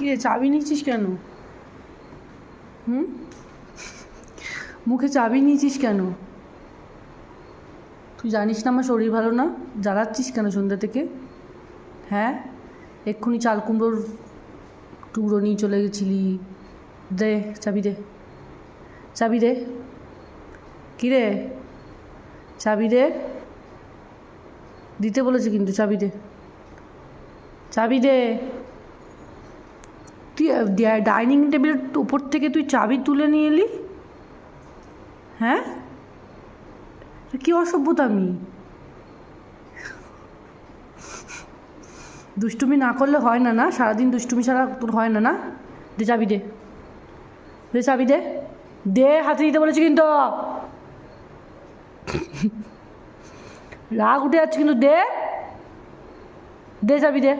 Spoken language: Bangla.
কী রে, চাবি নিচ্ছিস কেন? মুখে চাবি নিয়েছিস কেন? তুই জানিস না আমার শরীর ভালো না? জ্বালাচ্ছিস কেন সন্ধ্যা থেকে? হ্যাঁ, এক্ষুনি চাল কুমড়োর টুকরো নিয়ে চলে গেছিলি। দে চাবি, দে চাবি, দে। কী রে, চাবি দে। দিতে বলেছে কিন্তু, চাবি দে, চাবি দে। তুই ডাইনিং টেবিলের উপর থেকে তুই চাবি তুলে নিয়ে এলি? হ্যাঁ, কী অসভ্যতা! আমি দুষ্টুমি না করলে হয় না, না সারাদিন দুষ্টুমি ছাড়া তোর হয় না, না? দে চাবি, দে, দে চাবি, দে, দে, হাতে দিতে বলেছি কিন্তু। রাগ উঠে যাচ্ছে কিন্তু, দে, দে চাবি, দে।